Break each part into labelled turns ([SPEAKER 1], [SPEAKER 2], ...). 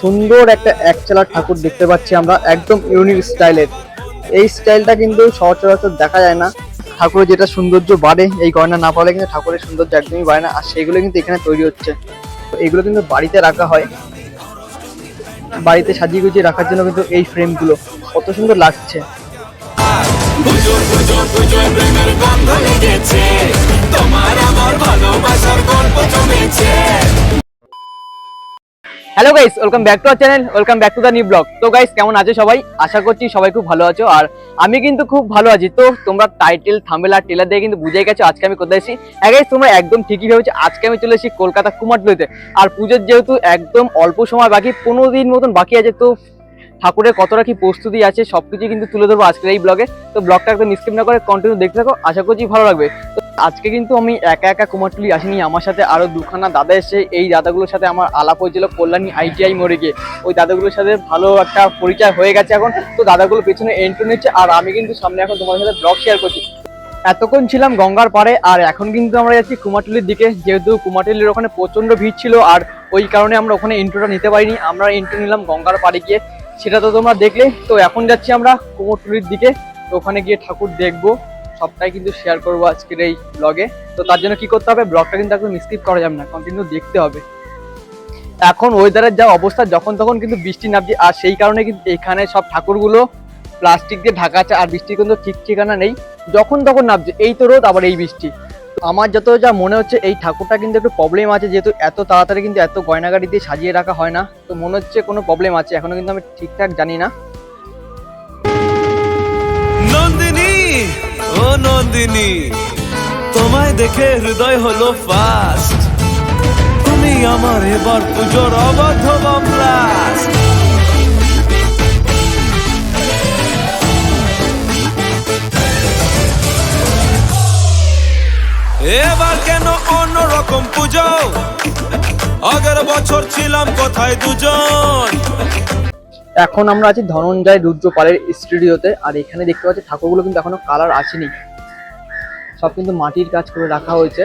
[SPEAKER 1] সুন্দর একটা একচালা ঠাকুর দেখতে পাচ্ছি আমরা, একদম ইউনিক স্টাইলের। এই স্টাইলটা কিন্তু সচরাচর দেখা যায় না। ঠাকুরের যেটা সৌন্দর্য বাড়ে, এই গয়না না পারলে কিন্তু ঠাকুরের সৌন্দর্য একদমই বাড়ে না। আর সেইগুলো কিন্তু এখানে তৈরি হচ্ছে। এগুলো কিন্তু বাড়িতে রাখা হয়, বাড়িতে সাজিয়ে গুজিয়ে রাখার জন্য কিন্তু এই ফ্রেমগুলো কত সুন্দর লাগছে। Hello guys, welcome back to our channel, welcome back to the new blog. তো গাইস, কেমন আছো সবাই? আশা করছি সবাই খুব ভালো আছো, আর আমি কিন্তু খুব ভালো আছি। তো তোমরা টাইটেল, থাম্বনেল আর ট্রেলার দিয়ে কিন্তু বুঝে গেছো আজকে আমি কোথায় এসেছি। হ্যাঁ গাইস, তোমরা একদম ঠিকই ভেবেছো, আজকে আমি চলে এসেছি কলকাতা কুমারটুলিতে। আর পুজোর যেহেতু একদম অল্প সময় বাকি, 15 দিন মতন বাকি আছে, তো ঠাকুরের কতটা কি প্রস্তুতি আছে সবকিছু কিন্তু তুলে ধরবো আজকের এই ব্লগে। তো ব্লগটা একদম স্কিপ না করে কন্টিনিউ দেখতে থাকো, আশা করছি ভালো লাগবে। তো আজকে কিন্তু আমি একা একা কুমারটুলি আসিনি, আমার সাথে আরো দুখানা দাদা এসে। এই দাদাগুলোর সাথে আমার আলাপ হয়েছিল কল্যাণী ITI মোড়ে গিয়ে। ওই দাদাগুলোর সাথে ভালো একটা পরিচয় হয়ে গেছে এখন। তো দাদাগুলো পেছনে এন্ট্রি নিচ্ছে, আর আমি কিন্তু সামনে এখন তোমাদের সাথে ব্লগ শেয়ার করছি। এতক্ষণ ছিলাম গঙ্গার পাড়ে, আর এখন কিন্তু আমরা যাচ্ছি কুমারটুলির দিকে। যেহেতু কুমারটুলির ওখানে প্রচন্ড ভিড় ছিল, আর ওই কারণে আমরা ওখানে ইন্ট্রোটা নিতে পারিনি। আমরা ইন্ট্রো নিলাম গঙ্গার পাড়ে গিয়ে, সেটা তো তোমরা দেখলে। তো এখন যাচ্ছি আমরা কুমারটুলির দিকে, তো ওখানে গিয়ে ঠাকুর দেখবো, সবটাই কিন্তু শেয়ার করবো আজকের এই ব্লগে। তো তার জন্য কি করতে হবে, ব্লগটা কিন্তু একদম স্কিপ করা যাবে না, কন্টিনিউ দেখতে হবে। এখন ওয়েদারের যা অবস্থা, যখন তখন কিন্তু বৃষ্টি নামছে, আর সেই কারণে কিন্তু এখানে সব ঠাকুরগুলো প্লাস্টিক দিয়ে ঢাকা আছে, আর বৃষ্টি কিন্তু ঠিক ঠিকানা নেই, যখন তখন নামছে। এই তো রোদ, আবার এই বৃষ্টি। আমার যত যা মনে হচ্ছে এই ঠাকুরটা কিন্তু একটু প্রবলেম আছে, যেহেতু এত তাড়াতাড়ি কিন্তু এত গয়নাগাড়ি দিয়ে সাজিয়ে রাখা হয় না। তো মনে হচ্ছে কোনো প্রবলেম আছে, এখনো কিন্তু আমি ঠিকঠাক জানি না।
[SPEAKER 2] নন্দিনী, ও নন্দিনী, তোমায় দেখে হৃদয় হলো ফাস্ট। তুমি আমার এবার পুজোর অবাধ ব্লাস্ট। এবার কেন অন্যরকম পুজো? আগের বছর ছিলাম কোথায় দুজন।
[SPEAKER 1] এখন আমরা আছি ধনঞ্জয় রুদ্রপালের স্টুডিওতে, আর এখানে দেখতে পাচ্ছি ঠাকুরগুলো কিন্তু এখনো কালার আসেনি, সব কিন্তু মাটির কাজ করে রাখা হয়েছে।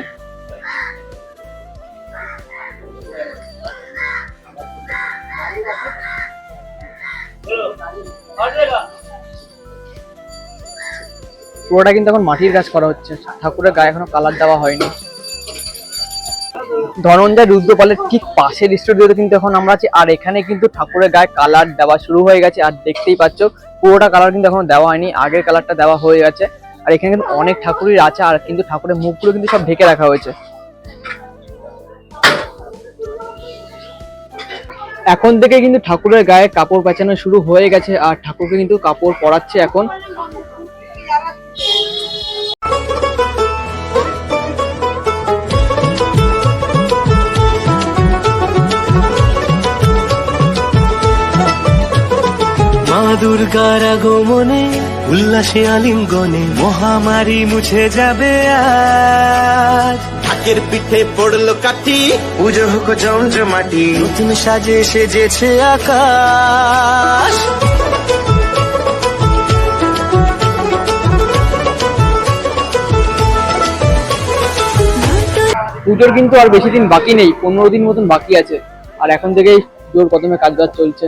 [SPEAKER 1] পুরোটা কিন্তু এখন মাটির কাজ করা হচ্ছে, ঠাকুরের গায়ে এখনো কালার দেওয়া হয়নি। ধনঞ্জয় রুদ্রপালের ঠিক পাশের স্টুডিওতে কিন্তু এখন আমরা আছি, আর এখানে কিন্তু ঠাকুরের গায়ে কালার দেওয়া শুরু হয়ে গেছে। আর দেখতেই পাচ্ছ পুরোটা কালার কিন্তু এখনো দেওয়া হয়নি, আগের কালারটা দেওয়া হয়ে গেছে। আর এখানে কিন্তু অনেক ঠাকুরই আছে, আর কিন্তু ঠাকুরের মুখগুলো কিন্তু সব ঢেকে রাখা হয়েছে। এখন থেকে কিন্তু ঠাকুরের গায়ে কাপড় পেঁচানো শুরু হয়ে গেছে, আর ঠাকুরকে কিন্তু কাপড় পরাচ্ছে এখন।
[SPEAKER 2] মা দুর্গার আগমনে উল্লাসে আলিঙ্গনে মহামারী মুছে যাবে আজ। ঢাকের পিঠে পড়লো কাঠি, পুজো হোক জমজমাটি, নতুন সাজে সেজেছে আকাশ।
[SPEAKER 1] পুজোর কিন্তু আর বেশি দিন বাকি নেই, 15 দিন মতন বাকি আছে, আর এখন থেকেই জোর কদমে কাজবাজ চলছে।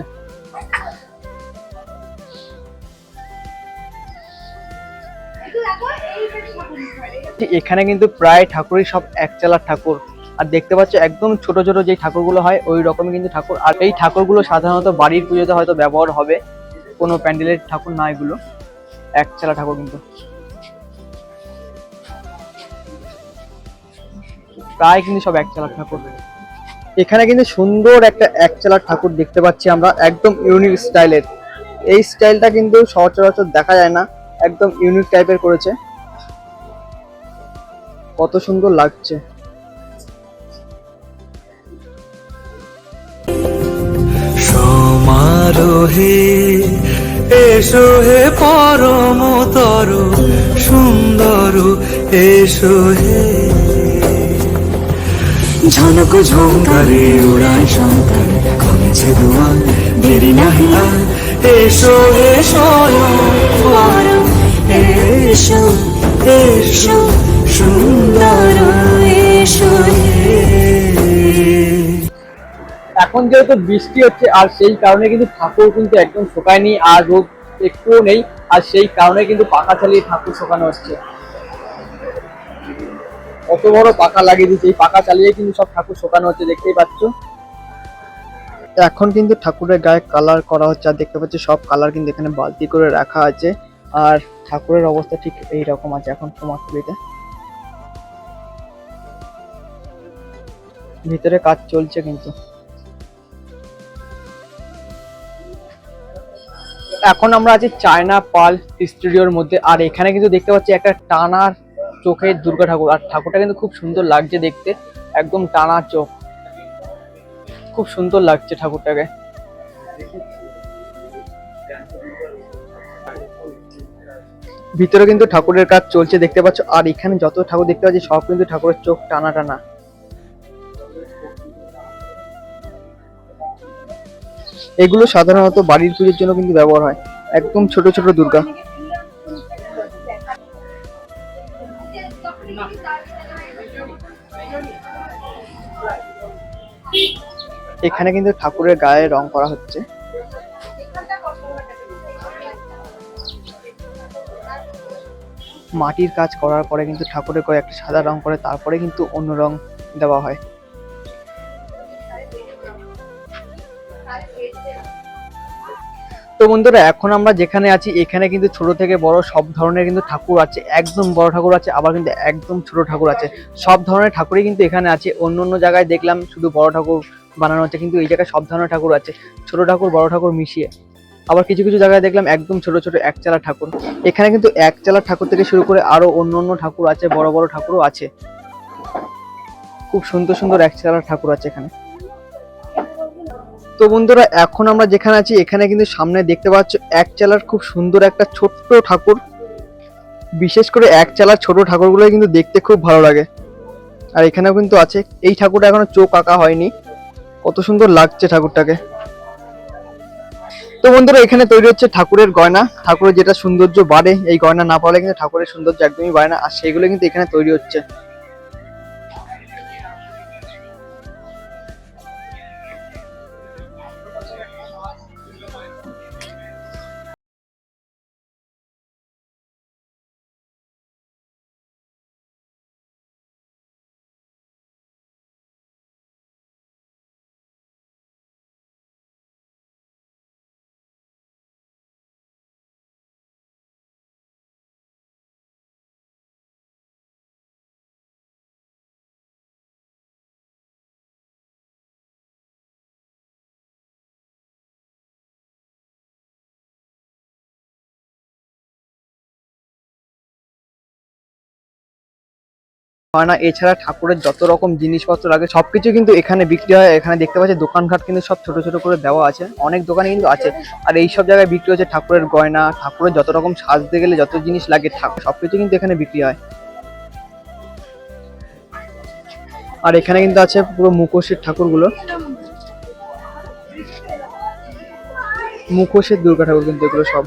[SPEAKER 1] এখানে কিন্তু প্রায় ঠাকুরই সব একচালার ঠাকুর, আর দেখতে পাচ্ছ একদম ছোট ছোট যে ঠাকুরগুলো হয় ওই রকমই কিন্তু ঠাকুর। আর এই ঠাকুরগুলো সাধারণত বাড়ির পুজোতে হয়তো ব্যবহার হবে, কোনো প্যান্ডেলের ঠাকুর না, এগুলো একচালা ঠাকুর কিন্তু প্রায় কিন্তু সব একচালা ঠাকুর। এখানে কিন্তু সুন্দর একটা একচালা ঠাকুর দেখতে পাচ্ছি আমরা, একদম ইউনিক স্টাইলের। এই স্টাইলটা কিন্তু সচরাচর দেখা যায় না, একদম ইউনিক টাইপের করেছে, কত সুন্দর লাগছে।
[SPEAKER 2] সমারোহে এসো হে পরমতর সুন্দর, এসো হে ঝনক ঝঙ্কারে উড়ায় সন্তান, কমেছে দুয়ার দেরি নাহি আর। এসো হে স্বয়ং পরম, এসো এসো সুন্দর, এসো হে।
[SPEAKER 1] এখন যেহেতু বৃষ্টি হচ্ছে আর সেই কারণে কিন্তু ঠাকুর কিন্তু একদম শুকায়নি, আর রোদ একটুও নেই, আর সেই কারণে কিন্তু পাখা চালিয়ে ঠাকুর শুকানো হচ্ছে। কত বড় পাখা লাগিয়ে দিচ্ছে, এই পাখা চালিয়ে কিন্তু সব ঠাকুর শুকানো হচ্ছে, দেখতেই পাচ্ছ। এখন কিন্তু ঠাকুরের গায়ে কালার করা হচ্ছে, আর দেখতে পাচ্ছি সব কালার কিন্তু এখানে বালতি করে রাখা আছে। আর ঠাকুরের অবস্থা ঠিক এই রকম আছে এখন কুমারটুলিতে। ভিতরে কাজ চলছে কিন্তু। এখন আমরা আছি চায়না পাল স্টুডিওর মধ্যে, আর এখানে কিন্তু দেখতে পাচ্ছি একটা টানার চোখের দুর্গা ঠাকুর, আর ঠাকুরটা কিন্তু খুব সুন্দর লাগছে দেখতে, একদম টানা চোখ, খুব সুন্দর লাগছে ঠাকুরটাকে। ভিতরে কিন্তু ঠাকুরের কাজ চলছে দেখতে পাচ্ছ, আর এখানে যত ঠাকুর দেখতে পাচ্ছি সব কিন্তু ঠাকুরের চোখ টানা টানা। এগুলো সাধারণত বাড়ির পুজোর জন্য কিন্তু ব্যবহার হয়, একদম ছোট ছোট দুর্গা। এখানে কিন্তু ঠাকুরের গায়ে রং করা হচ্ছে। মাটির কাজ করার পরে কিন্তু ঠাকুরের গায়ে একটা সাদা রং করে তারপরে কিন্তু অন্য রং দেওয়া হয়। তো বন্ধুরা এখন আমরা যেখানে আছি এখানে কিন্তু ছোট থেকে বড় সব ধরনের কিন্তু ঠাকুর আছে, একদম বড় ঠাকুর আছে, আবার কিন্তু একদম ছোট ঠাকুর আছে, সব ধরনের ঠাকুরই কিন্তু এখানে আছে। অন্য অন্য জায়গায় দেখলাম শুধু বড় ঠাকুর বানানো হচ্ছে, কিন্তু এই জায়গায় সব ধরনের ঠাকুর আছে, ছোট ঠাকুর বড় ঠাকুর মিশিয়ে। আবার কিছু কিছু জায়গায় দেখলাম একদম ছোট ছোট একচালা ঠাকুর। এখানে কিন্তু একচালা ঠাকুর থেকে শুরু করে আরো অন্য অন্য ঠাকুর আছে, বড় বড় ঠাকুরও আছে, খুব সুন্দর সুন্দর একচালা ঠাকুর আছে এখানে। তো বন্ধুরা এখন আমরা যেখানে আছি এখানে কিন্তু সামনে দেখতে পাচ্ছ একচালার খুব সুন্দর একটা ছোট্ট ঠাকুর। বিশেষ করে একচালার ছোট ঠাকুরগুলো কিন্তু দেখতে খুব ভালো লাগে। আর এখানেও কিন্তু আছে, এই ঠাকুরটা এখনো চোখ আঁকা হয়নি, কত সুন্দর লাগছে ঠাকুরটাকে। তো বন্ধুরা এখানে তৈরি হচ্ছে ঠাকুরের গয়না, ঠাকুরের যেটা সৌন্দর্য বাড়ে, এই গয়না না পাওয়ালে কিন্তু ঠাকুরের সৌন্দর্য একদমই বাড়ে না, আর সেইগুলো কিন্তু এখানে তৈরি হচ্ছে। গয়না এছাড়া ঠাকুরের যত রকম জিনিসপত্র লাগে সবকিছু কিন্তু এখানে বিক্রি হয়। এখানে দেখতে পাচ্ছি দোকানঘাট কিন্তু সব ছোট ছোট করে দেওয়া আছে, অনেক দোকানে কিন্তু আছে। আর এই সব জায়গায় বিক্রি হচ্ছে ঠাকুরের গয়না, ঠাকুরের যত রকম সাজতে গেলে যত জিনিস লাগে ঠাকুর সবকিছু কিন্তু এখানে বিক্রি হয়। আর এখানে কিন্তু আছে পুরো মুখোশের ঠাকুরগুলো, মুখোশের দুর্গা ঠাকুর কিন্তু এগুলো সব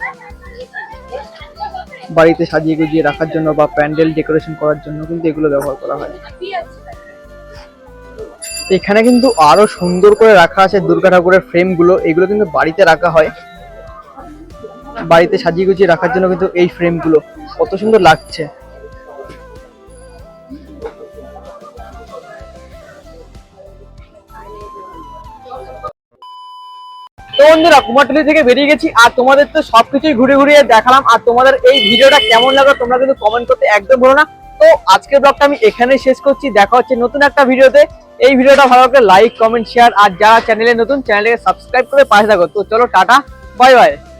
[SPEAKER 1] বাড়িতে সাজিয়ে গুজিয়ে রাখার জন্য বা প্যান্ডেল ডেকোরেশন করার জন্য কিন্তু এগুলো ব্যবহার করা হয়। এখানে কিন্তু আরো সুন্দর করে রাখা আছে দুর্গা ঠাকুরের ফ্রেম গুলো, এগুলো কিন্তু বাড়িতে রাখা হয়, বাড়িতে সাজিয়ে গুজিয়ে রাখার জন্য কিন্তু এই ফ্রেম গুলো কত সুন্দর লাগছে। তো বন্ধুরা কুমারটুলি থেকে বেরিয়ে গেছি, আর তোমাদের তো সবকিছুই ঘুরে ঘুরিয়ে দেখালাম, আর তোমাদের এই ভিডিওটা কেমন লাগলো তোমরা কিন্তু কমেন্ট করতে একদম ভুলো না। তো আজকের ব্লগটা আমি এখানেই শেষ করছি, দেখা হচ্ছে নতুন একটা ভিডিওতে। এই ভিডিওটা ভালো লাগলে লাইক কমেন্ট শেয়ার, আর যারা চ্যানেলে নতুন চ্যানেলটাকে সাবস্ক্রাইব করে পাশে থাকো। তো চলো টাটা, বাই বাই।